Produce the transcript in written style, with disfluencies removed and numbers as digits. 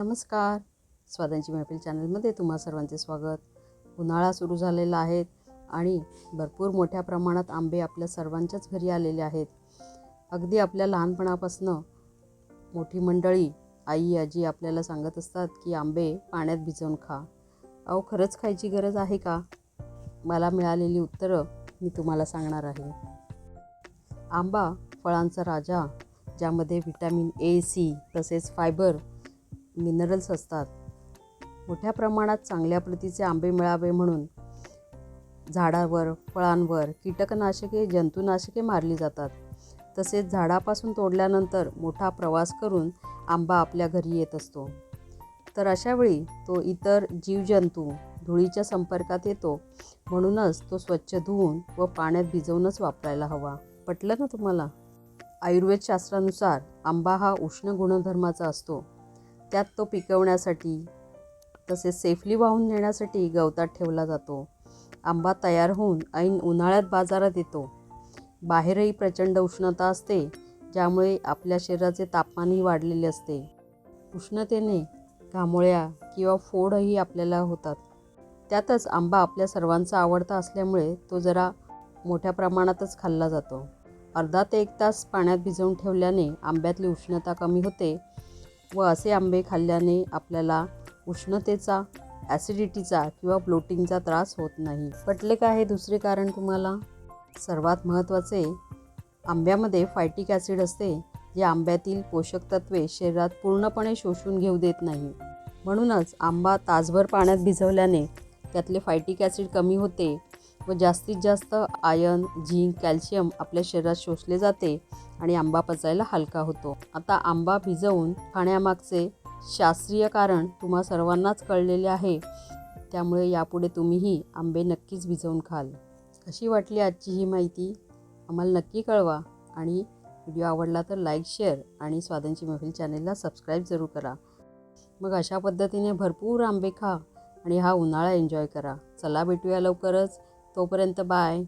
नमस्कार. स्वादांची महफिल चॅनलमध्ये तुम्हा सर्वांचे स्वागत. उन्हाळा सुरू झालेला आहे आणि भरपूर मोठ्या प्रमाणात आंबे आपल्या सर्वांच्याच घरी आलेले आहेत. अगदी आपल्या लहानपणापासून मोठी मंडळी, आई आजी आपल्याला सांगत असतात की आंबे पाण्यात भिजवून खा. अहो, खरंच खायची गरज आहे का? मला मिळालेली उत्तरं मी तुम्हाला सांगणार आहे. आंबा फळांचा राजा, ज्यामध्ये व्हिटॅमिन ए, सी तसेच फायबर, मिनरल्स असतात. मोठ्या प्रमाणात चांगल्या प्रतीचे आंबे मिळावे म्हणून झाडावर, फळांवर कीटकनाशके, जंतुनाशके मारली जातात. तसेच झाडापासून तोडल्यानंतर मोठा प्रवास करून आंबा आपल्या घरी येत असतो. तर अशावेळी तो इतर जीवजंतू धुळीच्या संपर्कात येतो. म्हणूनच तो स्वच्छ धुवून व पाण्यात भिजवूनच वापरायला हवा. पटलं ना तुम्हाला? आयुर्वेदशास्त्रानुसार आंबा हा उष्ण गुणधर्माचा असतो. त्यात तो पिकवण्यासाठी तसेच सेफली वाहून नेण्यासाठी गवतात ठेवला जातो. आंबा तयार होऊन ऐन उन्हाळ्यात बाजारात येतो. बाहेरही प्रचंड उष्णता असते, ज्यामुळे आपल्या शरीराचे तापमानही वाढलेले असते. उष्णतेने घामोळ्या किंवा फोडही आपल्याला होतात. त्यातच आंबा आपल्या सर्वांचा आवडता असल्यामुळे तो जरा मोठ्या प्रमाणातच खाल्ला जातो. अर्धा ते 1 तास पाण्यात भिजवून ठेवल्याने आंब्यातली उष्णता कमी होते व असे आंबे खाल्ल्याने आपल्याला उष्णतेचा, ॲसिडिटीचा किंवा ब्लोटिंगचा त्रास होत नाही. पटले का हे दुसरे कारण तुम्हाला? सर्वात महत्त्वाचे, आंब्यामध्ये फायटिक ॲसिड असते, जे आंब्यातील पोषक तत्वे शरीरात पूर्णपणे शोषून घेऊ देत नाही. म्हणूनच आंबा तासभर पाण्यात भिजवल्याने त्यातले फायटिक ॲसिड कमी होते व जास्तीत जास्त आयर्न, झिंक, कॅल्शियम आपल्या शरीरात शोषले जाते आणि आंबा पचायला हलका होतो. आता आंबा भिजवून खाण्यामागचे शास्त्रीय कारण तुम्हा सर्वांनाच कळलेले आहे. त्यामुळे यापुढे तुम्हीही आंबे नक्कीच भिजवून खाल. कशी वाटली आजची ही माहिती? आम्हाला नक्की कळवा आणि व्हिडिओ आवडला तर लाईक, शेअर आणि स्वादांची महफिल चॅनेलला सबस्क्राईब जरूर करा. मग अशा पद्धतीने भरपूर आंबे खा आणि हा उन्हाळा एन्जॉय करा. चला, भेटूया लवकरच. तोपर्यंत बाय.